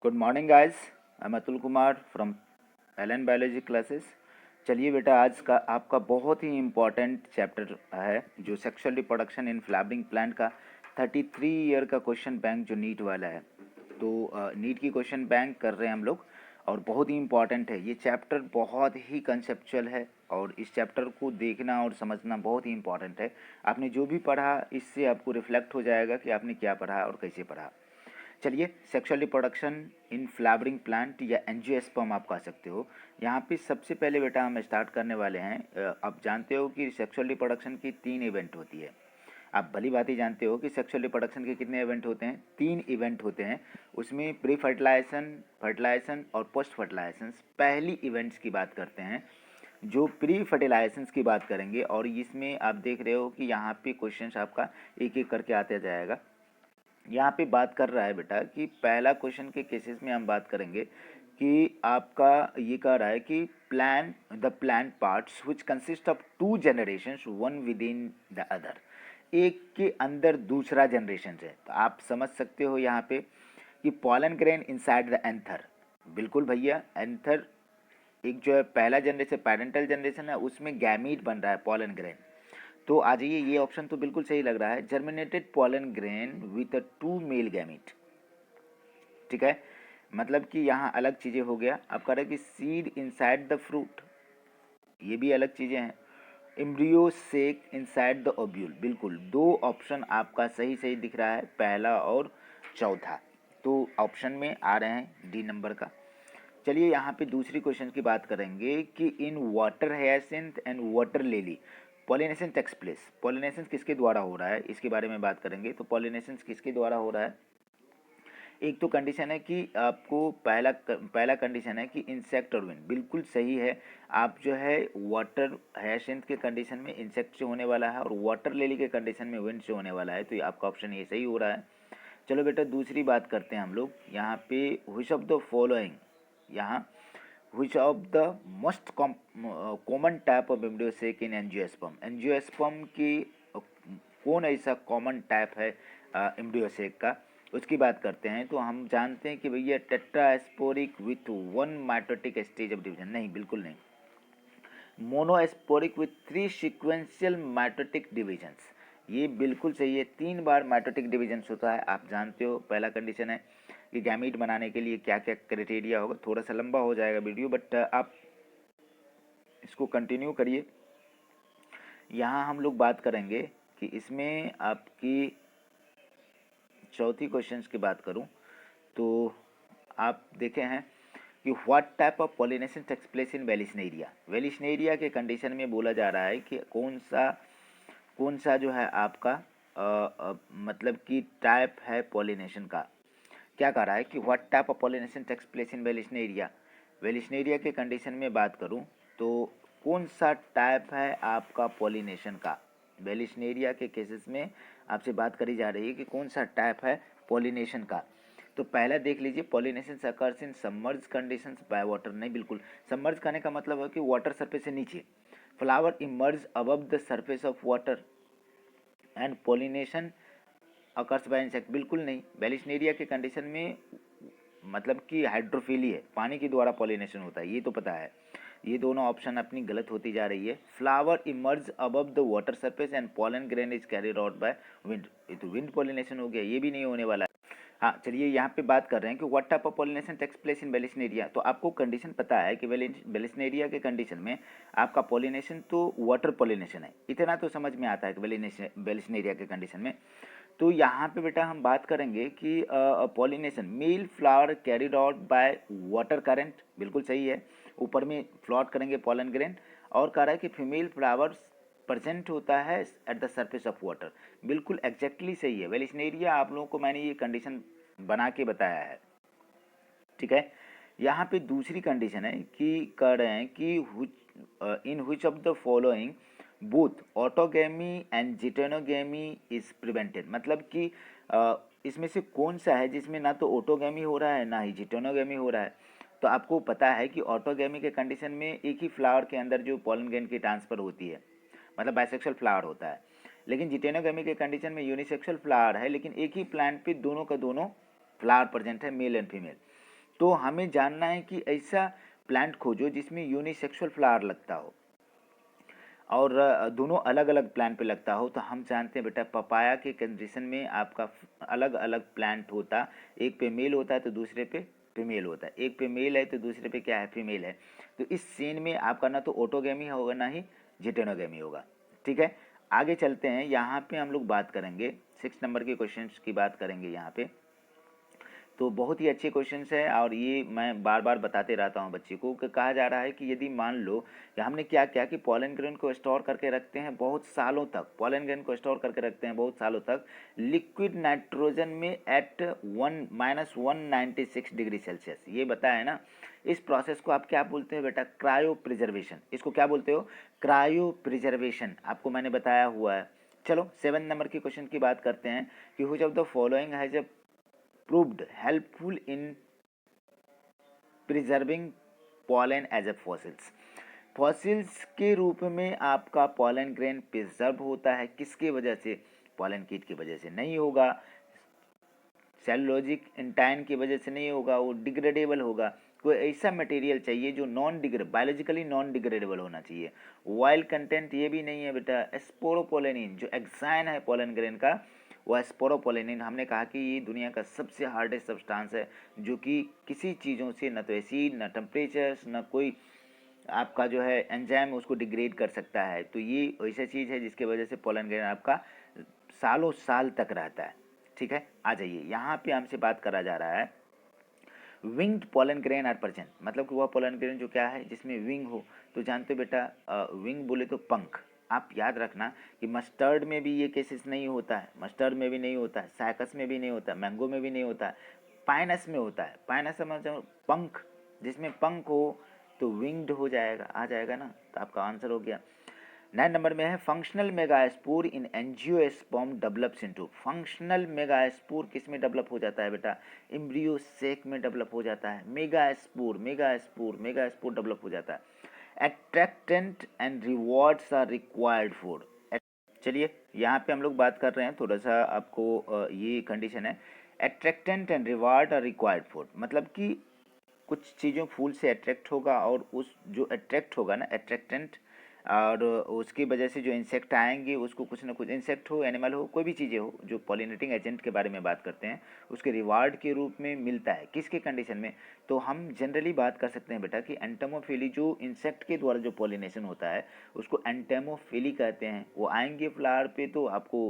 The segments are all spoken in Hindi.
Good morning guys, I am Atul Kumar from Allen biology classes. चलिए बेटा, आज का आपका बहुत ही इम्पॉर्टेंट चैप्टर है जो sexual reproduction in flowering plant का 33 ईयर का क्वेश्चन बैंक जो नीट वाला है। तो नीट की क्वेश्चन बैंक कर रहे हैं हम लोग और बहुत ही इम्पॉर्टेंट है। ये चैप्टर बहुत ही कंसेप्चुअल है और इस चैप्टर को देखना और समझना बहुत ही इम्पॉर्टेंट है। आपने जो भी पढ़ा इससे आपको रिफ्लेक्ट हो जाएगा कि आपने क्या पढ़ा और कैसे पढ़ा। चलिए, sexual reproduction in flowering plant या एंजियोस्पर्म आप कह सकते हो। यहाँ पे सबसे पहले बेटा हम स्टार्ट करने वाले हैं। आप जानते हो कि सेक्सुअल रिप्रोडक्शन की 3 इवेंट होती है। आप भली बात ही जानते हो कि सेक्सुअल रिप्रोडक्शन के कितने इवेंट होते हैं, 3 इवेंट होते हैं। उसमें प्री फर्टिलाइजेशन, फर्टिलाइजेशन और पोस्ट फर्टिलाइजेशन पहली इवेंट्स की बात करते हैं। जो प्री फर्टिलाइजेशन की बात करेंगे और इसमें आप देख रहे हो कि यहाँ पे क्वेश्चंस आपका एक एक करके आते जाएगा। यहाँ पे बात कर रहा है बेटा कि पहला क्वेश्चन के केसेस में हम बात करेंगे कि आपका ये कह रहा है कि the plant parts which consist of 2 generations one with in the other. एक के अंदर दूसरा जनरेशन है। तो आप समझ सकते हो यहाँ पे कि pollen grain inside the anther. बिल्कुल भैया, एंथर एक जो है पहला जनरेशन पैरेंटल जनरेशन है, उसमें गैमीट बन रहा है पॉलन ग्रेन। तो आ जाइए, ये ऑप्शन तो बिल्कुल सही लग रहा है, germinated pollen grain with a 2 male gamete. ठीक है, मतलब कि यहाँ अलग चीज़ें हो गया। अब कह रहे हैं कि सीड इनसाइड द फ्रूट, ये भी अलग चीज़ें हैं। Embryo sac inside the ovule, बिल्कुल 2 ऑप्शन आपका सही सही दिख रहा है, पहला और चौथा। तो ऑप्शन में आ रहे हैं डी नंबर का। चलिए, यहाँ पे दूसरी क्वेश्चन की बात करेंगे कि in water hyacinth and water lily pollination takes place. Pollination किसके द्वारा हो रहा है, इसके बारे में बात करेंगे। तो पॉलिनेशन किसके द्वारा हो रहा है? एक तो कंडीशन है कि आपको पहला कंडीशन है कि इंसेक्ट और विंड, बिल्कुल सही है। आप जो है वाटर हायसिंथ के कंडीशन में इंसेक्ट से होने वाला है और वाटर लिली के कंडीशन में विंड से होने वाला है। तो ये आपका ऑप्शन ये सही हो रहा है। चलो बेटा, दूसरी बात करते हैं हम लोग। यहाँ पे व्हिच ऑफ द फॉलोइंग, यहाँ which of the most common type of embryo sac in angiosperm. Angiosperm की कौन ऐसा कॉमन टाइप है एम्ब्रियोसेक का, उसकी बात करते हैं। तो हम जानते हैं कि भैया tetrasporic with 1 mitotic stage of division, नहीं बिल्कुल नहीं। Monosporic with 3 sequential mitotic divisions, ये बिल्कुल सही है। 3 बार माइटोटिक डिविजन्स होता है। आप जानते हो पहला कंडीशन है कि गैमीट बनाने के लिए क्या क्या क्राइटेरिया होगा। थोड़ा सा लंबा हो जाएगा वीडियो, बट आप इसको कंटिन्यू करिए। यहाँ हम लोग बात करेंगे कि इसमें आपकी चौथी क्वेश्चंस की बात करूँ तो आप देखे हैं कि what type of pollination takes place in vallisneria. Vallisneria के कंडीशन में बोला जा रहा है कि कौन सा जो है आपका मतलब कि टाइप है पॉलिनेशन का। क्या कह रहा है कि what type of pollination takes place in vallisneria. Vallisneria के कंडीशन में बात करूं तो कौन सा टाइप है आपका पॉलिनेशन का। वेलिस्नेरिया के केसेस में आपसे बात करी जा रही है कि कौन सा टाइप है पॉलिनेशन का। तो पहला देख लीजिए, pollination occurs in submerge conditions by water. नहीं, बिल्कुल सबमर्ज करने का मतलब है कि वाटर सरफेस से नीचे। Flower emerge above the surface of water and pollination occurs by insect, बिल्कुल नहीं। वेलिस्नेरिया के कंडीशन में मतलब कि हाइड्रोफिली है, पानी के द्वारा पॉलिनेशन होता है, ये तो पता है। ये दोनों ऑप्शन अपनी गलत होती जा रही है। Flower emerge above the water surface and pollen grain is carried out by wind, ये तो विंड पॉलिनेशन हो गया, ये भी नहीं होने वाला है। हाँ, चलिए यहाँ पे बात कर रहे हैं कि what type of pollination takes place in vallisneria. तो आपको कंडीशन पता है कि वेलिस्नेरिया के कंडीशन में आपका पॉलिनेशन तो वाटर पॉलिनेशन है, इतना तो समझ में आता है कि वेलिस्नेरिया के कंडीशन में। तो यहाँ पे बेटा हम बात करेंगे कि pollination male flower carried out by water current, बिल्कुल सही है। ऊपर में फ्लॉट करेंगे पॉलन ग्रेन। और कह रहा है कि फीमेल फ्लावर प्रेजेंट होता है at the surface of water, बिल्कुल एग्जैक्टली सही है। वेलिस्नेरिया आप लोगों को मैंने ये कंडीशन बना के बताया है, ठीक है। यहाँ पे दूसरी कंडीशन है कि कह रहे हैं कि in which of the following both autogamy and geitonogamy is prevented, मतलब कि इसमें से कौन सा है जिसमें ना तो ऑटोगैमी हो रहा है ना ही जिटेनोगैमी हो रहा है। तो आपको पता है कि ऑटोगैमी के कंडीशन में एक ही फ्लावर के अंदर जो पॉलन ग्रेन की ट्रांसफर होती है, मतलब बाइसेक्सुअल फ्लावर होता है। लेकिन जिटेनोगैमी के कंडीशन में यूनिसेक्सुअल फ्लावर है, लेकिन एक ही प्लांट पे दोनों का दोनों फ्लावर प्रेजेंट है, मेल एंड फीमेल। तो हमें जानना है कि ऐसा प्लांट खोजो जिसमें यूनिसेक्सुअल फ्लावर लगता हो और दोनों अलग अलग प्लांट पे लगता हो। तो हम जानते हैं बेटा पपाया के कंडीशन में आपका अलग अलग प्लांट होता, एक पे मेल होता है तो दूसरे पे फीमेल होता है, एक पे मेल है तो दूसरे पे क्या है, फीमेल है। तो इस सीन में आपका ना तो ऑटोगेमी होगा ना ही जिटेनोगेमी होगा। ठीक है, आगे चलते हैं। यहाँ पे हम लोग बात करेंगे 6 नंबर के क्वेश्चन की बात करेंगे यहाँ पे। तो बहुत ही अच्छे क्वेश्चंस है और ये मैं बार बार बताते रहता हूँ बच्चे को कि कहा जा रहा है कि यदि मान लो कि हमने क्या किया कि पोलन ग्रेन को स्टोर करके रखते हैं बहुत सालों तक, पोलन ग्रेन को स्टोर करके रखते हैं बहुत सालों तक लिक्विड नाइट्रोजन में एट -196 डिग्री सेल्सियस। ये बताया ना, इस प्रोसेस को आप क्या बोलते हो बेटा, क्रायो प्रिजर्वेशन। इसको क्या बोलते हो, क्रायो प्रिजर्वेशन, आपको मैंने बताया हुआ है। चलो 7 नंबर के क्वेश्चन की बात करते हैं कि which of the following has a proved helpful in preserving pollen as a fossils। Fossils के रूप में आपका पॉलन ग्रेन प्रिजर्व होता है, किसकी वजह से, पॉलन कीट की वजह से नहीं होगा, सेलुलोजिक इंटाइन की वजह से नहीं होगा, वो डिग्रेडेबल होगा। कोई ऐसा मटेरियल चाहिए जो बायोलॉजिकली नॉन डिग्रेडेबल होना चाहिए। ऑयल कंटेंट ये भी नहीं है बेटा। स्पोरोपोलेनिन जो एक्साइन है पोलन ग्रेन का, वह स्पोरोपोलेनिन हमने कहा कि ये दुनिया का सबसे हार्डेस्ट सब्सटेंस है जो कि किसी चीज़ों से न तो एसिड न टेम्परेचर न कोई आपका जो है एंजाइम उसको डिग्रेड कर सकता है। तो ये ऐसा चीज़ है जिसके वजह से पोलन ग्रेन आपका सालों साल तक रहता है। ठीक है, आ जाइए यहाँ पे हमसे बात करा जा रहा है winged pollen grain are present, मतलब कि वह पोलन ग्रेन जो क्या है जिसमें विंग हो। तो जानते हो बेटा विंग बोले तो पंख। आप याद रखना कि मस्टर्ड में भी ये केसेस नहीं होता है, मस्टर्ड में भी नहीं होता है, साइकस में भी नहीं होता है, मैंगो में भी नहीं होता है, पाइनस में होता है। पाइनस मतलब पंख, जिसमें पंख हो तो विंग्ड हो जाएगा, आ जाएगा ना। तो आपका आंसर हो गया। 9 नंबर में है फंक्शनल मेगास्पोर इन angiosperm develops into. Functional megaspore किस में डेवलप हो जाता है बेटा, एम्ब्रियो सेक में डेवलप हो जाता है। मेगास्पोर मेगास्पोर डेवलप हो जाता है। Attractant and rewards are required for. चलिए यहाँ पे हम लोग बात कर रहे हैं थोड़ा सा आपको ये कंडीशन है, attractant and reward are required for, मतलब कि कुछ चीज़ों फूल से अट्रैक्ट होगा और उस जो अट्रैक्ट होगा ना अट्रैक्टेंट, और उसकी वजह से जो इंसेक्ट आएंगे उसको कुछ ना कुछ, इंसेक्ट हो एनिमल हो कोई भी चीज़ें हो जो पॉलिनेटिंग एजेंट के बारे में बात करते हैं, उसके रिवार्ड के रूप में मिलता है। किसके कंडीशन में, तो हम जनरली बात कर सकते हैं बेटा कि एंटेमोफिली जो इंसेक्ट के द्वारा जो पॉलिनेशन होता है उसको एंटेमोफिली कहते हैं। वो आएंगे फ्लावर पे तो आपको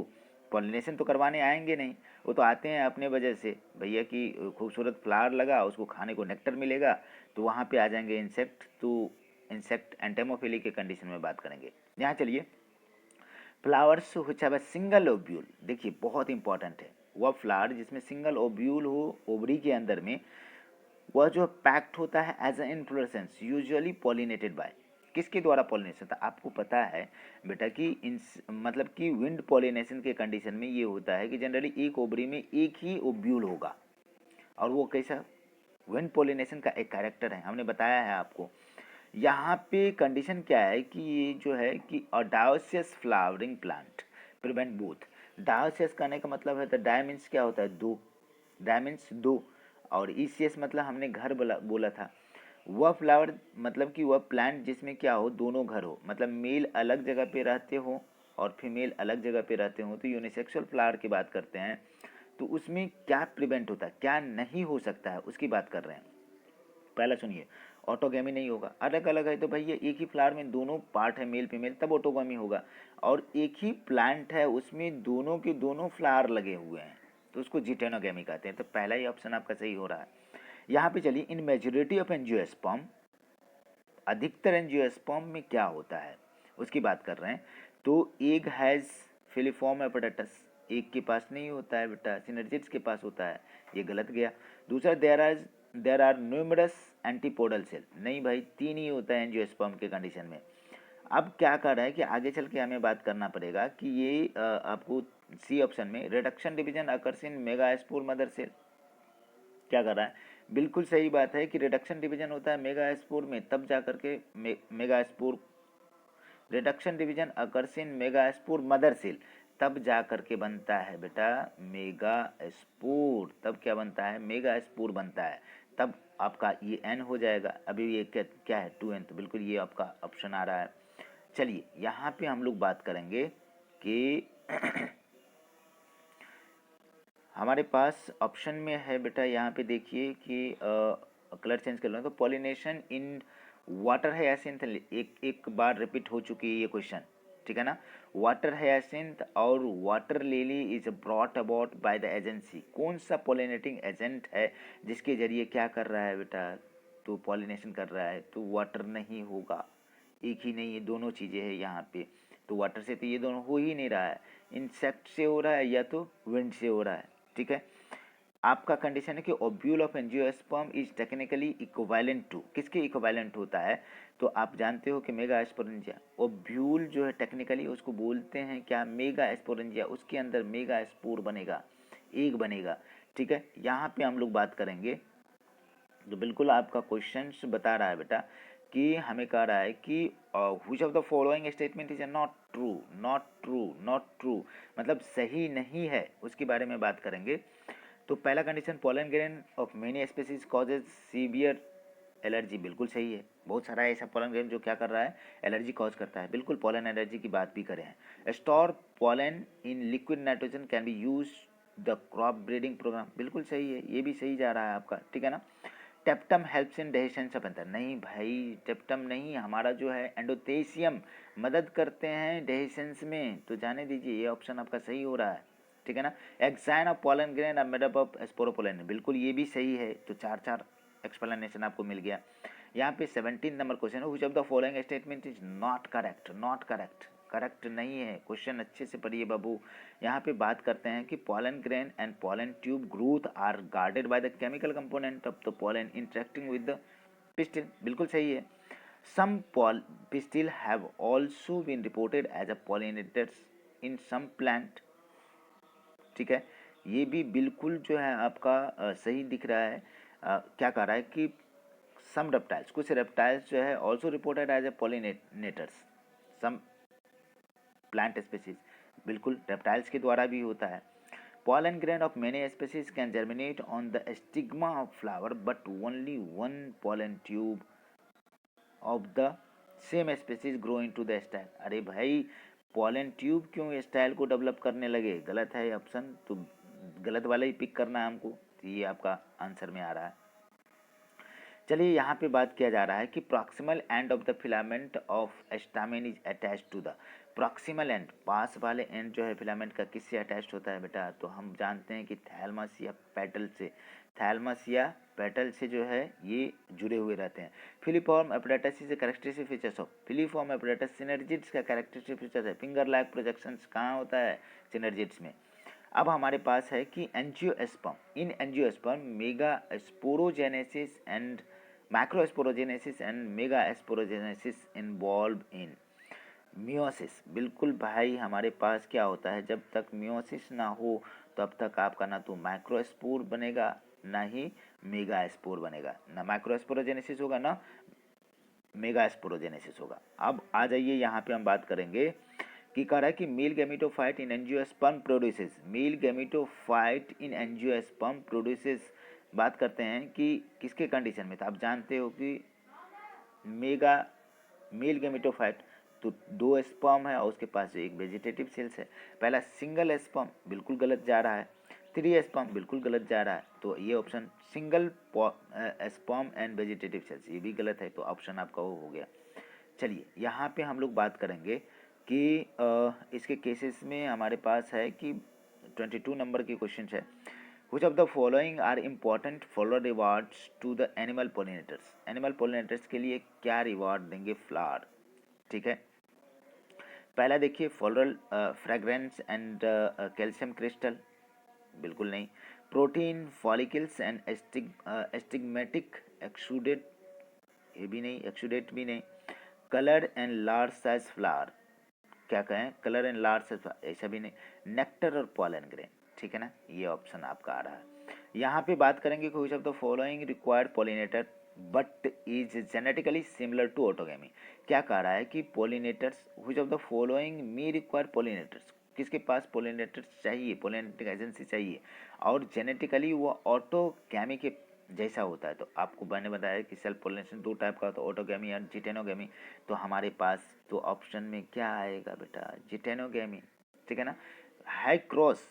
पॉलिनेशन तो करवाने आएंगे नहीं, वो तो आते हैं अपने वजह से, भैया की खूबसूरत फ्लावर लगा उसको खाने को नेक्टर मिलेगा तो वहाँ पे आ जाएंगे इंसेक्ट। तो इंसेक्ट एंटेमोफिली के कंडीशन में बात करेंगे। यहाँ चलिए flowers which have a single ovule, देखिए बहुत इंपॉर्टेंट है, वह फ्लावर जिसमें सिंगल ओव्यूल हो ओवरी के अंदर में, वह जो पैक्ड होता है as a inflorescence usually pollinated by, किसके द्वारा पॉलिनेशन था आपको पता है बेटा कि मतलब कि विंड पॉलिनेशन के कंडीशन में ये होता है कि जनरली एक ओवरी में एक ही ओव्यूल होगा। और वो कैसा, विंड पॉलिनेशन का एक कैरेक्टर है, हमने बताया है आपको। यहाँ पे कंडीशन क्या है कि ये जो है कि dioecious flowering plant prevent both. Dioecious कहने का मतलब है, तो डायमीन्स क्या होता है, दो, डायमीन्स दो, और ईसीएस मतलब हमने घर बोला था। वह फ्लावर मतलब कि वह प्लांट जिसमें क्या हो, दोनों घर हो, मतलब मेल अलग जगह पे रहते हो और फीमेल अलग जगह पे रहते हो। तो यूनिसेक्सुअल फ्लावर की बात करते हैं तो उसमें क्या प्रिवेंट होता है, क्या नहीं हो सकता है, उसकी बात कर रहे हैं। पहला सुनिए, ऑटोगेमी नहीं होगा, अलग अलग है तो भैया एक ही फ्लावर में दोनों पार्ट है मेल फीमेल तब ऑटोगेमी होगा, और एक ही प्लांट है उसमें दोनों के दोनों फ्लावर लगे हुए हैं तो उसको जिटेनोगेमी कहते हैं। तो पहला ही ऑप्शन आपका सही हो रहा है। यहाँ पे चलिए, इन मेजोरिटी ऑफ एंजियोस्पर्म, अधिकतर एंजियोस्पर्म में क्या होता है उसकी बात कर रहे हैं। तो एग हैज़ फिलिफॉर्म एपेटाइटस, एक के पास नहीं होता है बेटा, सिनर्जिड्स के पास होता है, ये गलत गया। दूसरा, there are numerous antipodal cell, नहीं भाई तीन ही होता है एंजियोस्पर्म के कंडीशन में। अब क्या कर रहा है कि आगे चल के हमें बात करना पड़ेगा कि ये आपको सी ऑप्शन में reduction division occurs in megaspore mother cell, क्या कर रहा है, बिल्कुल सही बात है कि रिडक्शन डिवीजन होता है मेगास्पोर में, तब जा करके megaspore, reduction division occurs in megaspore mother cell, तब जा करके बनता है बेटा मेगा स्पोर। तब क्या बनता है? मेगा स्पोर बनता है। तब आपका ये एन हो जाएगा। अभी ये क्या है? 2n। तो बिल्कुल ये आपका ऑप्शन आ रहा है। चलिए यहाँ पे हम लोग बात करेंगे कि हमारे पास ऑप्शन में है बेटा, यहाँ पे देखिए कि कलर चेंज कर लो तो पॉलिनेशन इन वाटर हायासिंथ एक बार रिपीट हो चुकी है ये क्वेश्चन, ठीक है ना। वाटर हायासिंथ और water lily is brought about by the agency. कौन सा पॉलिनेटिंग एजेंट है जिसके जरिए क्या कर रहा है बेटा? तो पॉलिनेशन कर रहा है। तो वाटर नहीं होगा, एक ही नहीं, ये दोनों चीज़ें हैं यहाँ पे। तो वाटर से तो ये दोनों हो ही नहीं रहा है, इंसेक्ट से हो रहा है या तो विंड से हो रहा है, ठीक है। आपका कंडीशन है कि ovule of angiosperm is technically equivalent to, किसके इक्विवेलेंट होता है? तो आप जानते हो कि मेगा एस्पोरेंजिया। ओब्यूल जो है टेक्निकली उसको बोलते हैं क्या? मेगा एस्पोरेंजिया। उसके अंदर मेगा स्पोर बनेगा, एक बनेगा, ठीक है। यहाँ पे हम लोग बात करेंगे तो बिल्कुल आपका क्वेश्चन बता रहा है बेटा कि हमें कह रहा है कि which of the following statement is not true. Not true, not true मतलब सही नहीं है, उसके बारे में बात करेंगे। तो पहला condition, pollen grain of many species causes severe allergy, बिल्कुल सही है। बहुत सारा ऐसा पोलन ग्रेन जो क्या कर रहा है? एलर्जी कॉज करता है। बिल्कुल पोलन एलर्जी की बात भी करें हैं। Store pollen in liquid nitrogen can be use the crop breeding program, बिल्कुल सही है, ये भी सही जा रहा है आपका, ठीक है ना। टेप्टम helps in digestion of anther, नहीं भाई टेप्टम नहीं, हमारा जो है एंडोथेसियम मदद करते हैं डाइजेशन में, तो जाने दीजिए, ये ऑप्शन आपका सही हो रहा है, ठीक है ना। Exine of pollen grain are made up of sporopollenin, बिल्कुल ये भी सही है। तो चार चार एक्सप्लेनेशन आपको मिल गया। यहाँ पे 17 नंबर क्वेश्चन है, which of the following statement is not correct. Not correct, correct नहीं है। क्वेश्चन अच्छे से पढ़िए बाबू। यहाँ पे बात करते हैं कि pollen grain and pollen tube growth are guarded by the chemical component of the pollen interacting with the pistil, बिल्कुल सही है। Some pistil have also been reported as a pollinators in some plant, ठीक है। ये भी बिल्कुल जो है आपका सही दिख रहा है। क्या कह रहा है कि सम रेप्टाइल्स, कुछ रेप्टाइल्स जो है also reported as a pollinators some plant species, बिल्कुल रेप्टाइल्स के द्वारा भी होता है। pollen grain of many species can germinate on the stigma of flower but only one pollen tube of the same species grow into the style। अरे भाई pollen tube क्यों स्टाइल को डेवलप करने लगे? गलत है ऑप्शन, तो गलत वाला ही पिक करना है हमको, तो ये आपका आंसर में आ रहा है। चलिए यहाँ पे बात किया जा रहा है कि proximal end of the filament of stamen is attach to the, proximal end पास वाले एंड जो है फिलामेंट का किससे अटैच होता है बेटा? तो हम जानते हैं कि थैलमस या पेटल से, थैलमस या पेटल से जो है ये जुड़े हुए रहते हैं। Filiform apparatus is characteristic features of, filiform apparatus synergids का कैरेक्टरिस्टिक फीचर है। फिंगर लाइक प्रोजेक्शंस कहाँ होता है? सिनर्जिड्स में। अब हमारे पास है कि angiosperm, in angiosperm mega sporogenesis and macrosporogenesis and mega sporogenesis involve in meiosis, बिल्कुल भाई हमारे पास क्या होता है, जब तक मियोसिस ना हो तब तक आपका ना तो माइक्रोस्पोर बनेगा ना ही मेगा स्पोर बनेगा, ना माइक्रोस्पोरोजेनेसिस होगा ना मेगा स्पोरोजेनेसिस होगा। अब आ जाइए यहाँ पे हम बात करेंगे कि कह रहा है कि मेल गैमेटोफाइट इन एंजियोस्पर्म प्रोड्यूसेस, मेल गैमेटोफाइट इन एंजियोस्पर्म प्रोड्यूसेस, बात करते हैं कि किसके कंडीशन में था। आप जानते हो कि मेगा मेल गैमेटोफाइट तो दो स्पर्म है और उसके पास जो एक वेजिटेटिव सेल्स है। पहला सिंगल स्पर्म बिल्कुल गलत जा रहा है, 3 स्पर्म बिल्कुल गलत जा रहा है, तो ये option single sperm and vegetative cells ये भी गलत है, तो ऑप्शन आपका वो हो गया। चलिए यहाँ पे हम लोग बात करेंगे कि इसके केसेस में हमारे पास है कि 22 नंबर के क्वेश्चन है, which of the following are important for rewards to the animal pollinators, animal pollinators के लिए क्या रिवार्ड देंगे फ्लावर, ठीक है। पहला देखिए floral fragrance and calcium crystal, बिल्कुल नहीं। प्रोटीन फॉलिकल्स एंड एस्टिग्मेटिक एक्सुडेट, ये भी नहीं, एक्सुडेट भी नहीं। Colour and large size flower, क्या कहें, कलर एंड लार्ज साइज, ऐसा भी नहीं। नेक्टर और पॉलन ग्रेन, ठीक है ना, ये ऑप्शन आपका आ रहा है। यहाँ पे बात करेंगे कि which of the following required pollinator but is genetically similar to autogamy, क्या कह रहा है कि pollinators, which of the following may require pollinators, किसके पास पोलिनेटर चाहिए, पोलिनेटिंग एजेंसी चाहिए, और जेनेटिकली वो ऑटोगैमी के जैसा होता है। तो आपको मैंने बताया कि सेल्फ पोलिनेशन दो टाइप का होता है, ऑटोगैमी और जिटेनोगैमी। तो हमारे पास तो ऑप्शन में क्या आएगा बेटा, जिटेनोगैमी, ठीक है ना। है क्रॉस,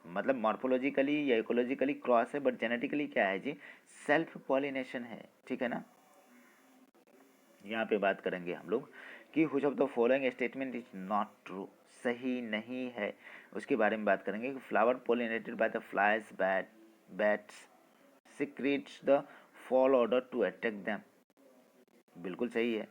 मतलब मॉर्फोलॉजिकली या इकोलॉजिकली क्रॉस है, बट जेनेटिकली क्या है जी, सेल्फ पॉलिनेशन है, ठीक है ना। यहाँ पे बात करेंगे हम लोग कि which of the following statement is not true, सही नहीं है, उसके बारे में बात करेंगे कि flower pollinated by the flies bats secrets the foul odour to attract them, बिल्कुल सही है,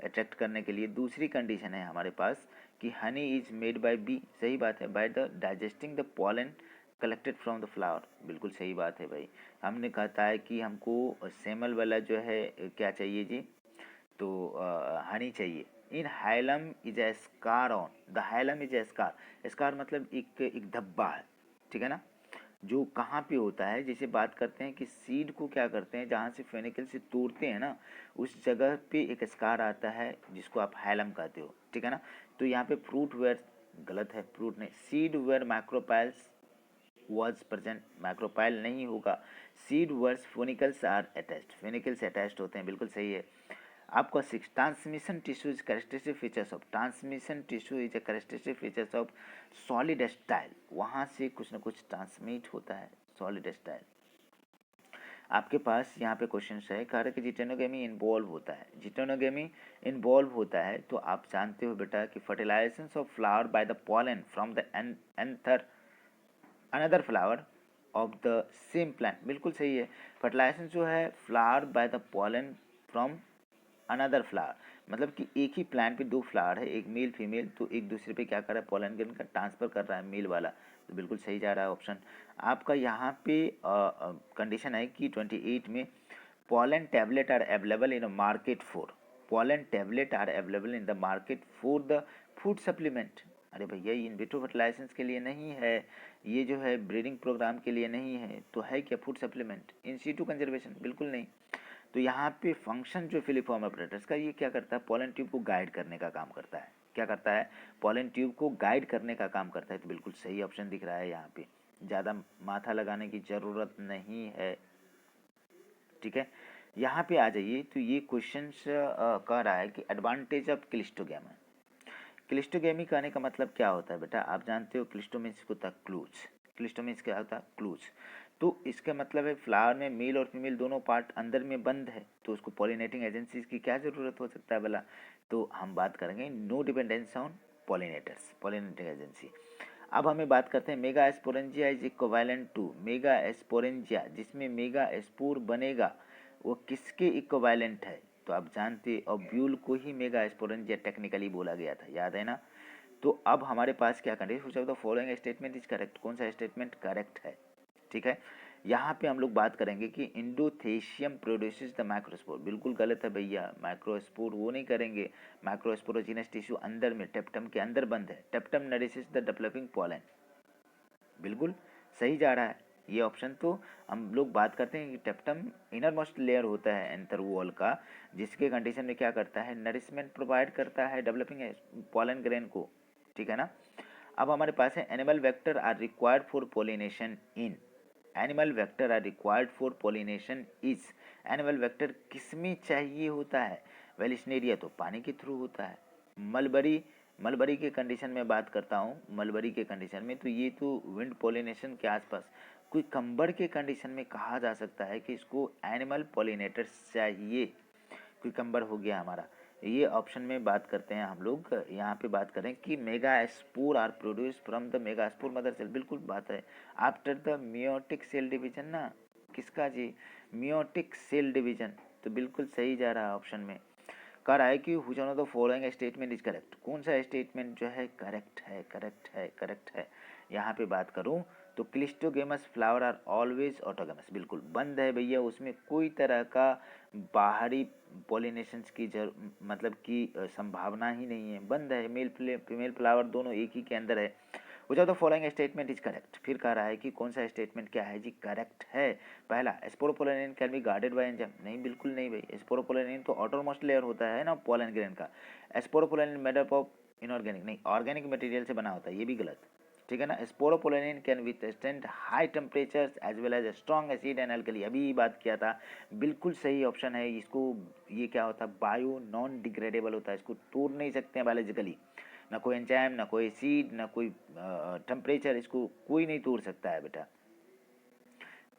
अट्रैक्ट करने के लिए। दूसरी कंडीशन है हमारे पास कि honey is made by bee, सही बात है, by the digesting the pollen collected from the flower, बिल्कुल सही बात है भाई। हमने कहता है कि हमको सेमल वाला जो है क्या चाहिए जी, तो हनी चाहिए। In hilum is a scar on, the hilum is a scar, scar मतलब एक धब्बा है, ठीक है ना, जो कहाँ पे होता है, जैसे बात करते हैं कि सीड को क्या करते हैं, जहाँ से फेनिकल से तोड़ते हैं ना, उस जगह पे एक स्कार आता है जिसको आप हाइलम कहते हो, ठीक है ना। तो यहाँ पे फ्रूट वेयर गलत है, फ्रूट नहीं, seed where micropyles was present, micropyle नहीं होगा, seed where funicles are attached, funicles attached होते हैं, बिल्कुल सही है। आपका 6 transmission tissue is characteristic features of, transmission tissue is a characteristic features of solid style, वहाँ से कुछ ना कुछ ट्रांसमिट होता है सॉलिड स्टाइल। आपके पास यहाँ पे क्वेश्चन है, कह रहे कि जिटेनोगेमी इन्वॉल्व होता है, जिटेनोगेमी इन्वॉल्व होता है, तो आप जानते हो बेटा कि fertilisation of flower by the pollen from the anther another flower of the same plant, बिल्कुल सही है। फर्टिलाइजेशन जो है flower by the pollen from another flower, मतलब कि एक ही प्लांट पे दो फ्लावर है, एक मेल फीमेल, तो एक दूसरे पे क्या कर रहा है, पॉलन ग्रेन का ट्रांसफर कर रहा है मेल वाला, तो बिल्कुल सही जा रहा है ऑप्शन आपका। यहाँ पे कंडीशन है कि 28 में pollen tablet are available in a market for, pollen tablet are available in the market for the food supplement। अरे भैया ये इन विट्रो फर्टिलाइजेशन के लिए नहीं है, ये जो है ब्रीडिंग प्रोग्राम के लिए नहीं है, तो है क्या food supplement, in situ conservation, बिल्कुल नहीं। तो यहाँ पे फंक्शन जो फिलिफॉर्म ऑपरेटर्स का, ये क्या करता है, पॉलन ट्यूब को गाइड करने का काम करता है, क्या करता है, पॉलन ट्यूब को गाइड करने का काम करता है, तो बिल्कुल सही ऑप्शन दिख रहा है यहाँ पे, ज़्यादा माथा लगाने की ज़रूरत नहीं है, ठीक है। यहाँ पे आ जाइए, तो ये क्वेश्चन कह रहा है कि एडवांटेज ऑफ क्लिस्टोगेमी, क्लिस्टोगेमी कहने का मतलब क्या होता है बेटा, आप जानते हो क्लिस्टोमीन्स होता है क्लूज, क्लिस्टोमीन्स क्या होता है क्लूज, तो इसका मतलब है फ्लावर में मेल और फीमेल दोनों पार्ट अंदर में बंद है, तो उसको पॉलिनेटिंग एजेंसीज की क्या ज़रूरत हो सकता है भला, तो हम बात करेंगे no dependence on pollinators, pollinating agency. अब हमें बात करते हैं mega sporangia is equivalent to, mega sporangia जिसमें मेगा एस्पोर बनेगा वो किसके इक्विवेलेंट है, तो आप जानते और ब्यूल को ही मेगा एस्पोरेंजिया टेक्निकली बोला गया था, याद है ना। तो अब हमारे पास क्या condition, the following statement is correct, कौन सा स्टेटमेंट करेक्ट है, ठीक है। यहाँ पे हम लोग बात करेंगे कि इंडोथेशियम प्रोड्यूसेस द माइक्रोस्पोर, बिल्कुल गलत है भैया, माइक्रोस्पोर वो नहीं करेंगे, माइक्रोस्पोरोजिनस टिश्यू अंदर में टेप्टम के अंदर बंद है, टेप्टम नरिशेस द डेवलपिंग पॉलन, बिल्कुल सही जा रहा है ये ऑप्शन। तो हम लोग बात करते हैं कि टेप्टम इनर मोस्ट लेयर होता है एंथर वॉल का, जिसके कंडीशन में क्या करता है, नरिशमेंट प्रोवाइड करता है डेवलपिंग पॉलन ग्रेन को, ठीक है ना। अब हमारे पास है animal vector are required for pollination in, animal vector are required for pollination is, animal vector किसमें चाहिए होता है, वेलिस्नेरिया तो पानी के थ्रू होता है, मलबरी, मलबरी के कंडीशन में बात करता हूँ, मलबरी के कंडीशन में तो ये तो विंड पोलिनेशन के आसपास, कोई कंबर के कंडीशन में कहा जा सकता है कि इसको एनिमल पोलिनेटर्स चाहिए, कोई कंबर हो गया हमारा, ये ऑप्शन में बात करते हैं हम लोग। यहाँ पे बात करें कि megaspore are produce from the megaspore mother cell, बिल्कुल बात है, after the meiotic cell division ना, किसका जी, मियोटिक सेल डिवीजन, तो बिल्कुल सही जा रहा है ऑप्शन में। कह रहा है कि which one of the following statement is correct, कौन सा स्टेटमेंट जो है करेक्ट है, करेक्ट है, करेक्ट है। यहाँ पे बात करूँ तो क्लिस्टोगेमस फ्लावर आर ऑलवेज ऑटोगेमस, बिल्कुल बंद है भैया, उसमें कोई तरह का बाहरी पॉलिनेशंस की मतलब कि संभावना ही नहीं है, बंद है, मेल फीमेल फ्लावर दोनों एक ही के अंदर है। Which of the following statement is correct, फिर कह रहा है कि कौन सा स्टेटमेंट क्या है जी करेक्ट है। पहला, sporopollenin can be guarded by enzyme, नहीं बिल्कुल नहीं भाई, स्पोरोपोलिन तो आउटरमोस्ट लेयर होता है ना पोलन ग्रेन का, sporopollenin made up of inorganic नहीं, ऑर्गेनिक मटेरियल से बना होता है, ये भी गलत, ठीक है ना। Sporopollenin can withstand high temperatures as well as strong acid and alkali, अभी बात किया था, बिल्कुल सही ऑप्शन है। इसको ये क्या होता है, बायो नॉन डिग्रेडेबल होता है, इसको तोड़ नहीं सकते हैं बायोलॉजिकली, ना कोई एंजाइम, ना कोई एसिड, ना कोई टेम्परेचर, इसको कोई नहीं तोड़ सकता है बेटा,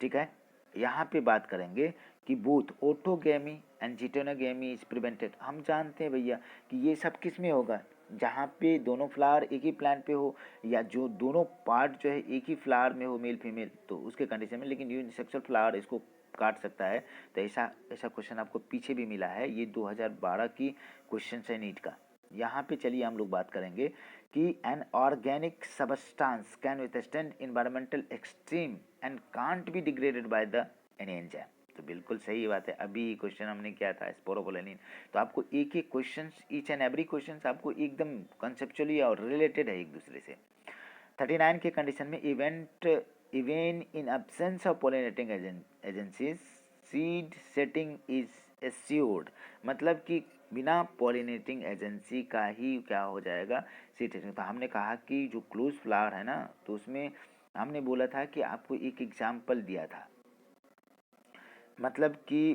ठीक है। यहाँ पे बात करेंगे कि both autogamy and geitonogamy is prevented, हम जानते हैं भैया कि ये सब किस में होगा, जहाँ पे दोनों फ्लावर एक ही प्लांट पे हो, या जो दोनों पार्ट जो है एक ही फ्लावर में हो, मेल फीमेल, तो उसके कंडीशन में। लेकिन यूनिसेक्सुअल फ्लावर इसको काट सकता है, तो ऐसा ऐसा क्वेश्चन आपको पीछे भी मिला है, ये 2012 की क्वेश्चन है नीट का। यहाँ पे चलिए हम लोग बात करेंगे कि an organic substance can withstand environmental extreme and can't be degraded by the any enzyme, तो बिल्कुल सही बात है। अभी क्वेश्चन हमने किया था स्पोरोपोलेनिन, तो आपको एक एक question, each and every question आपको एकदम कंसेप्चुअली और रिलेटेड है एक दूसरे से। 39 के कंडीशन में even in absence of pollinating agencies seed setting is assured, मतलब कि बिना पॉलिनेटिंग एजेंसी का ही क्या हो जाएगा, सीड सेटिंग। तो हमने कहा कि जो क्लोज फ्लावर है ना, तो उसमें हमने बोला था कि आपको एक एग्जाम्पल दिया था, मतलब कि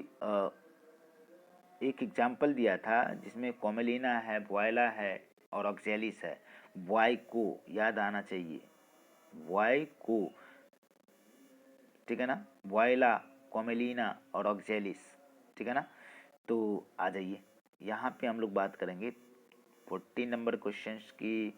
एक एग्जाम्पल दिया था जिसमें कोमेलिना है, वॉयला है और ऑक्जेलिस है। वाई को याद आना चाहिए, वाई को, ठीक है ना, वॉयला, कोमेलिना और ऑक्जेलिस, ठीक है ना। तो आ जाइए, यहाँ पे हम लोग बात करेंगे 40 नंबर क्वेश्चंस की।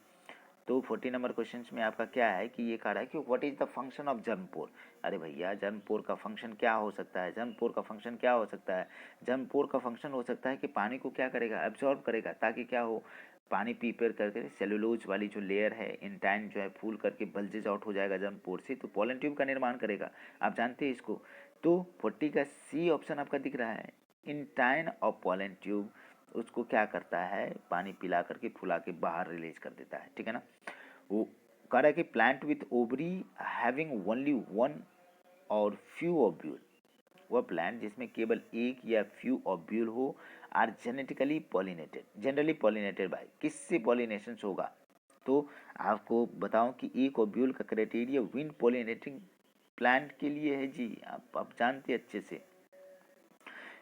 तो 40 नंबर क्वेश्चंस में आपका क्या है कि ये कह रहा है कि what is the function of germ pore. अरे भैया, जर्मपोर का फंक्शन क्या हो सकता है, जर्मपोर का फंक्शन क्या हो सकता है, जर्मपोर का फंक्शन हो सकता है कि पानी को क्या करेगा, एब्जॉर्ब करेगा, ताकि क्या हो, पानी प्रिपेयर करके सेलुलोज वाली जो लेयर है इंटाइन जो है फूल करके बल्जेज आउट हो जाएगा जर्मपोर से, तो पॉलन ट्यूब का निर्माण करेगा, आप जानते हैं इसको। तो 40 का सी ऑप्शन आपका दिख रहा है, इंटाइन और पॉलन ट्यूब उसको क्या करता है, पानी पिला करके फुला के बाहर रिलीज कर देता है, ठीक है ना। वो कह रहा है कि plant with ovary having only one और फ्यू ओव्यूल, वह प्लांट जिसमें केवल एक या फ्यू ओव्यूल हो, are genetically pollinated, generally pollinated by, किससे पॉलिनेशन होगा। तो आपको बताऊं कि एक ओव्यूल का क्राइटेरिया विंड पॉलिनेटिंग प्लांट के लिए है जी, आप जानते हैं अच्छे से।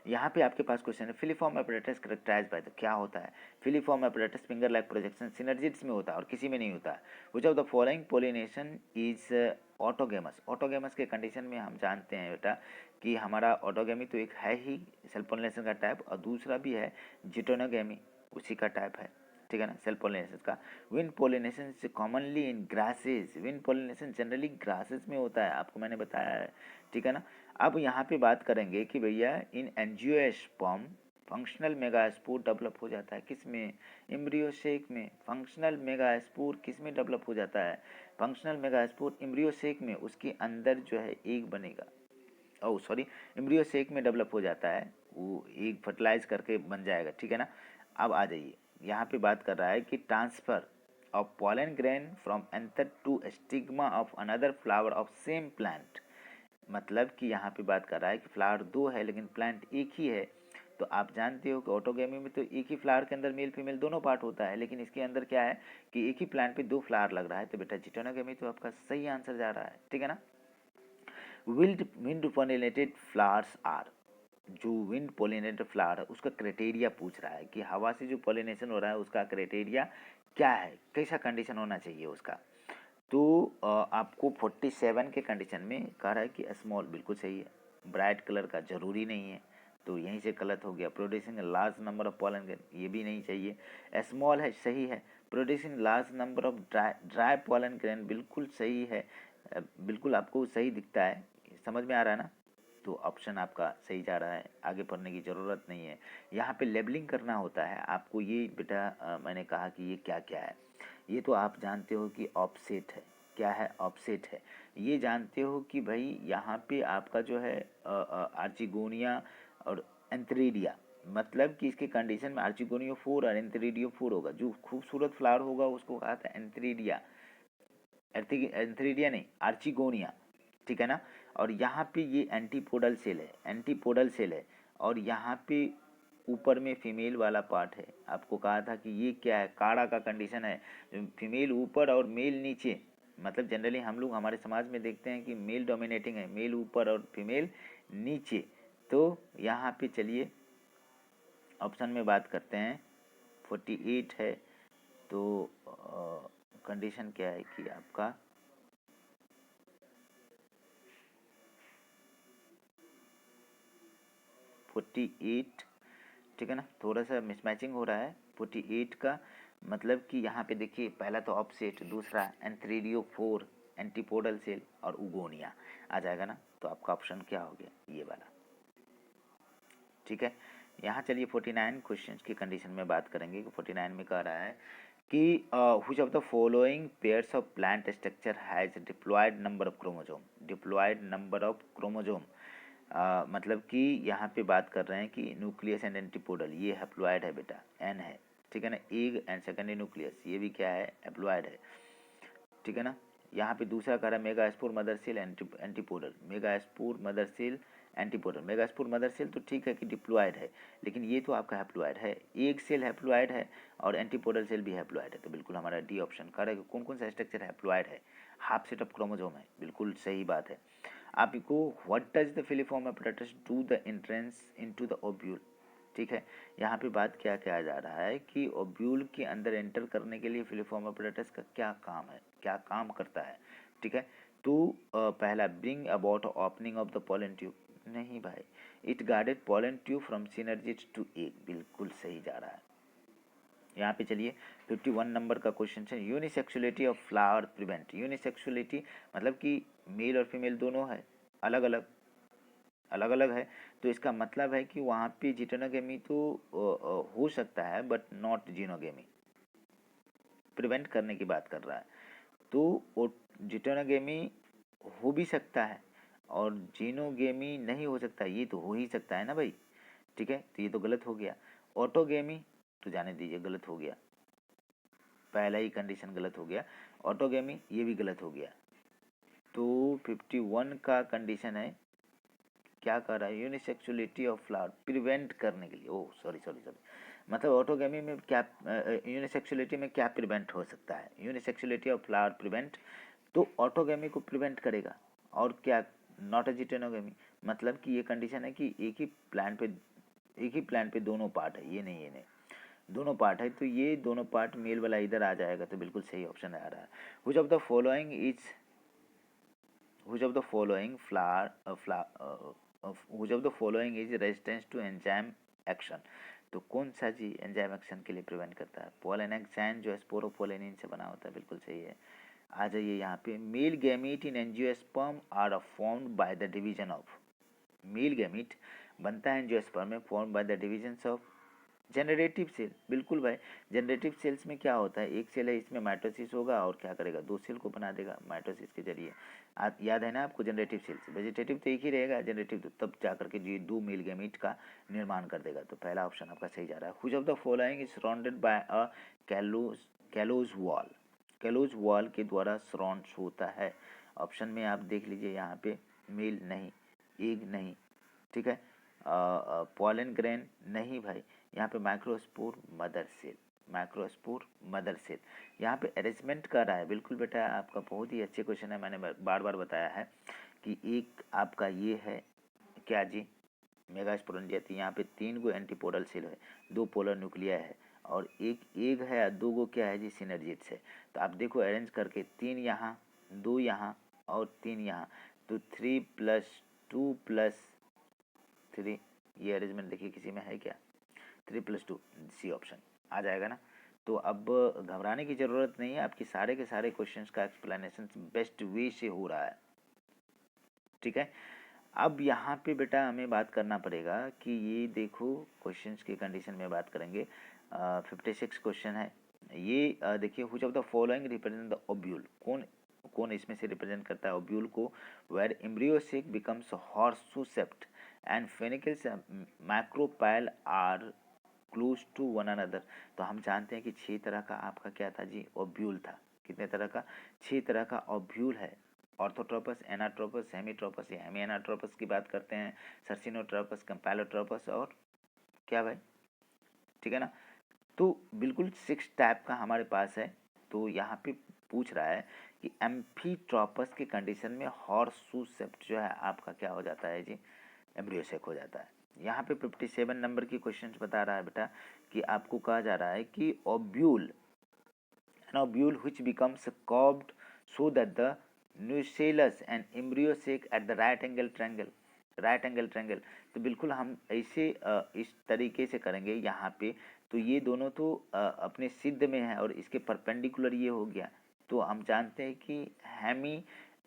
यहाँ पे आपके पास क्वेश्चन है, फिलीफॉर्म एपरेटस करेक्टराइज बाय, तो क्या होता है, filiform apparatus finger like projection synergids में होता है और किसी में नहीं होता है। Which of the following pollination is autogamous, autogamous के कंडीशन में हम जानते हैं बेटा कि हमारा ऑटोगेमी तो एक है ही सेल्फ पोलिनेशन का टाइप, और दूसरा भी है जिटोनोगेमी, उसी का टाइप है, ठीक है ना, सेल्फ पोलिनेशन का। Wind pollination is commonly in grasses, wind pollination generally grasses में होता है, आपको मैंने बताया है, ठीक है ना। अब यहाँ पे बात करेंगे कि भैया इन एंजियोस्पर्म फंक्शनल मेगास्पोर डेवलप हो जाता है किस में, एम्ब्रियोसेक में। फंक्शनल मेगास्पोर किस में डेवलप हो जाता है, फंक्शनल मेगास्पोर एम्ब्रियोसेक में, उसके अंदर जो है एक बनेगा, ओह सॉरी, एम्ब्रियोसेक में डेवलप हो जाता है, वो एक फर्टिलाइज करके बन जाएगा, ठीक है ना। अब आ जाइए, यहाँ पे बात कर रहा है कि transfer of pollen grain from anther to stigma of another flower of same plant, मतलब कि यहाँ पे बात कर रहा है कि फ्लावर दो है लेकिन प्लांट एक ही है। तो आप जानते हो कि ऑटोगेमी में तो एक ही फ्लावर के अंदर मेल फीमेल दोनों पार्ट होता है, लेकिन इसके अंदर क्या है कि एक ही प्लांट पे दो फ्लावर लग रहा है, तो बेटा जिटोनोगेमी तो आपका सही आंसर जा रहा है, ठीक है ना। विंड पोलिनेटेड फ्लावर्स आर, जो विंड पोलिनेटेड फ्लावर है उसका क्राइटेरिया पूछ रहा है कि हवा से जो पोलिनेशन हो रहा है उसका क्राइटेरिया क्या है, कैसा कंडीशन होना चाहिए उसका। तो आपको 47 के कंडीशन में कह रहा है कि स्मॉल, बिल्कुल सही है, ब्राइट कलर का जरूरी नहीं है, तो यहीं से गलत हो गया। Producing large number of pollen grain, ये भी नहीं चाहिए, स्मॉल है सही है। Producing large number of dry pollen grain, बिल्कुल सही है, बिल्कुल आपको सही दिखता है, समझ में आ रहा है ना। तो ऑप्शन आपका सही जा रहा है, आगे पढ़ने की ज़रूरत नहीं है। यहाँ पे लेबलिंग करना होता है आपको, ये बेटा मैंने कहा कि ये क्या क्या है, ये तो आप जानते हो कि ऑफसेट है, क्या है, ऑफसेट है। ये जानते हो कि भाई यहाँ पे आपका जो है आर्चिगोनिया और एंथ्रीडिया, मतलब कि इसके कंडीशन में आर्चिगोनियो 4 और एंथ्रीडियो 4 होगा, जो खूबसूरत फ्लावर होगा उसको कहा था एंथ्रीडिया, एंथ्रीडिया नहीं आर्चिगोनिया, ठीक है ना। और यहाँ पे ये एंटीपोडल सेल है, एंटीपोडल सेल है, और यहाँ पे ऊपर में फीमेल वाला पार्ट है। आपको कहा था कि ये क्या है, काड़ा का कंडीशन है, फीमेल ऊपर और मेल नीचे। मतलब जनरली हम लोग हमारे समाज में देखते हैं कि मेल डोमिनेटिंग है, मेल ऊपर और फीमेल नीचे। तो यहाँ पे चलिए ऑप्शन में बात करते हैं, 48 है। तो कंडीशन क्या है कि आपका 48, ठीक है ना, थोड़ा सा मिसमैचिंग हो रहा है 48 का। मतलब कि यहाँ पे देखिए पहला तो ऑफसेट, दूसरा एंथ्रीडियो 4 एंटीपोडल सेल और उगोनिया आ जाएगा ना। तो आपका ऑप्शन क्या हो गया, ये वाला, ठीक है। यहाँ चलिए 49 क्वेश्चन की कंडीशन में बात करेंगे। 49 में कह रहा है कि which of the following pairs of plant structure has diploid number of chromosome, diploid number of chromosome. मतलब कि यहाँ पे बात कर रहे हैं कि न्यूक्लियस एंड एंटीपोडल, ये हैप्लॉयड है बेटा, एन है, ठीक है ना। एग एंड सेकेंडरी न्यूक्लियस, ये भी क्या है, हैप्लॉयड है, ठीक है ना। यहाँ पे दूसरा कह रहा है megaspore mother cell antipodal, megaspore mother cell antipodal. Megaspore mother cell तो ठीक है कि डिप्लॉयड है, लेकिन ये तो आपका हैप्लॉयड है, एक सेल हैप्लॉयड है और एंटीपोडल सेल भी हैप्लॉयड है। तो बिल्कुल हमारा डी ऑप्शन कह रहा है कि कौन कौन सा स्ट्रक्चर हैप्लॉयड है, हाफ सेट ऑफ क्रोमोजोम है, बिल्कुल सही बात है। आपको what does the filiform apparatus do the entrance into the ovule, ठीक है। यहाँ पे बात क्या किया जा रहा है कि ओव्यूल के अंदर एंटर करने के लिए फिलिफॉर्म एपैरेटस का क्या काम है, क्या काम करता है, ठीक है। तो पहला bring about opening of the pollen tube, नहीं भाई, it guarded pollen tube from synergid to egg, बिल्कुल सही जा रहा है। यहाँ पे चलिए 51 नंबर का क्वेश्चन है, unisexuality of flower prevent. Unisexuality मतलब कि मेल और फीमेल दोनों है, अलग अलग, अलग अलग है। तो इसका मतलब है कि वहाँ पे जिटेनोगेमी तो हो सकता है बट नॉट जीनोगेमी, प्रिवेंट करने की बात कर रहा है। तो जिटेनोगेमी हो भी सकता है और जीनोगेमी नहीं हो सकता, ये तो हो ही सकता है ना भाई, ठीक है। तो ये तो गलत हो गया। ऑटोगेमी तो जाने दीजिए, गलत हो गया, पहला ही कंडीशन गलत हो गया। ऑटोगेमी ये भी गलत हो गया। तो 51 का कंडीशन है, क्या कर रहा है, यूनिसेक्सुअलिटी ऑफ फ्लावर प्रिवेंट करने के लिए, ओह सॉरी सॉरी सॉरी, मतलब ऑटोगेमी में क्या, यूनिसेक्सुअलिटी में क्या प्रिवेंट हो सकता है, यूनिसेक्सुअलिटी ऑफ फ्लावर प्रिवेंट, तो ऑटोगेमी को प्रिवेंट करेगा। और क्या, नॉट एजिटेनोगेमी, मतलब कि ये कंडीशन है कि एक ही प्लांट पे दोनों पार्ट है, ये नहीं ये नहीं, दोनों पार्ट है। तो ये दोनों पार्ट मेल वाला इधर आ जाएगा, तो बिल्कुल सही ऑप्शन आ रहा है। Which of the following is, which of the following which of the following is resistance to enzyme action. तो कौन सा जी एंजाइम एक्शन के लिए प्रिवेंट करता है, पोलेनेक्साइन जो स्पोरोपोलेनिन से बना होता है, बिल्कुल सही है। आ जाइए यहाँ पे, male gamete in angiosperm are formed by the division of, male gamete बनता है एंजियोस्पर्म में, form by the division of generative cell, बिल्कुल भाई। जनरेटिव सेल्स में क्या होता है, एक सेल है, इसमें माइटोसिस होगा और क्या करेगा, दो सेल को बना देगा माइटोसिस के जरिए। याद है ना आपको, जनरेटिव सेल्स, वेजिटेटिव तो एक ही रहेगा, जनरेटिव तो तब जा करके ये दो मेल गैमीट का निर्माण कर देगा। तो पहला ऑप्शन आपका सही जा रहा है। Which of the following is surrounded by a callose wall, callose wall के द्वारा सराउंड होता है। ऑप्शन में आप देख लीजिए, यहाँ पे मेल नहीं, एग नहीं, ठीक है, पॉलन ग्रेन नहीं भाई, यहाँ पे microspore mother cell, microspore mother cell. यहाँ पे अरेंजमेंट कर रहा है, बिल्कुल बेटा आपका बहुत ही अच्छे क्वेश्चन है, मैंने बार बार बताया है कि एक आपका ये है क्या जी, मेगास्पोरेंजिया, यहाँ पे 3 गो एंटीपोडल सेल है, 2 पोलर न्यूक्लिया है और एक एग है और 2 गो क्या है जी, सिनर्जिट्स है। तो आप देखो अरेंज करके, 3 यहाँ, 2 यहाँ और 3 यहाँ, तो 3 + 2 + 3, ये अरेंजमेंट देखिए किसी में है क्या, 3 + 2, सी ऑप्शन आ जाएगा ना। तो अब घबराने की ज़रूरत नहीं है, आपकी सारे के सारे क्वेश्चंस का एक्सप्लेनेशन बेस्ट वे से हो रहा है, ठीक है। अब यहाँ पे बेटा हमें बात करना पड़ेगा कि ये देखो क्वेश्चंस की कंडीशन में बात करेंगे। 56 क्वेश्चन है ये, देखिए which of the following represent the ovule, कौन कौन इसमें से रिप्रेजेंट करता है ओब्यूल को, where embryo sac becomes horseshoe shaped and funicles micropyle are close to one another. तो हम जानते हैं कि 6 तरह का आपका क्या था जी, ओब्यूल था। कितने तरह का, 6 तरह का ओब्यूल है। ऑर्थोट्रोपस, एनाट्रोपस, हेमीट्रोपस या हेमी एनाट्रोपस की बात करते हैं, सर्सिनोट्रोपस, कंपैलोट्रोपस और क्या भाई, ठीक है ना। तो बिल्कुल 6 टाइप का हमारे पास है। तो यहाँ पे पूछ रहा है कि एम्फीट्रॉपस के कंडीशन में हॉर्सशू शेप्ड जो है आपका क्या हो जाता है जी, एम्ब्रियोसेक हो जाता है। यहाँ पे 57 नंबर की क्वेश्चन बता रहा है बेटा कि आपको कहा जा रहा है कि ovule, an ovule which becomes curved so that the nucellus and embryo sac at the right angle triangle। तो बिल्कुल हम ऐसे इस तरीके से करेंगे यहाँ पे। तो ये दोनों तो अपने सिद्ध में है और इसके परपेंडिकुलर ये हो गया। तो हम जानते हैं कि हेमी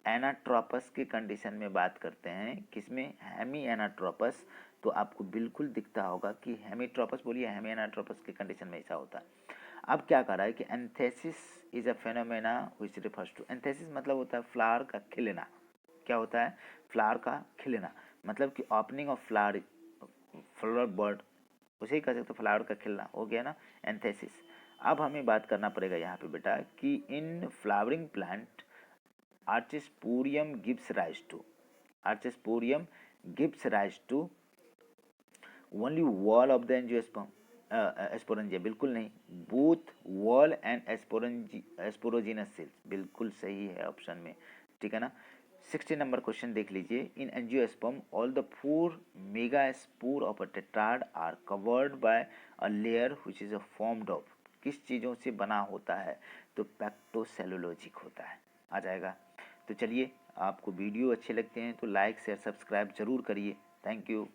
एनाट्रोपस के कंडीशन में बात करते हैं, किसमें, हेमी एनाट्रोपस। तो आपको बिल्कुल दिखता होगा कि हेमीट्रोपस बोलिए, हेमी एनाट्रोपस के कंडीशन में ऐसा होता है। अब क्या कर रहा है कि anthesis is a phenomena which refers to, anthesis मतलब होता है फ्लावर का खिलना। क्या होता है, फ्लावर का खिलना, मतलब कि opening of flower, flower bird, उसे ही कह सकते हो फ्लावर का खिलना, हो गया ना एंथेसिस। अब हमें बात करना पड़ेगा यहाँ पे बेटा कि in flowering plant archesporium gives rise to, archesporium gives rise to only wall of the angiosperm, sporangia, बिल्कुल नहीं, both wall and sporogenous cells, बिल्कुल सही है ऑप्शन में, ठीक है ना। 60 नंबर क्वेश्चन देख लीजिए। In angiosperm all the 4 megaspore of a tetrad are covered by a layer which is formed of, किस चीज़ों से बना होता है, तो पैक्टोसेलुलोजिक होता है, आ जाएगा। तो चलिए, आपको वीडियो अच्छे लगते हैं तो लाइक शेयर सब्सक्राइब जरूर करिए। Thank you.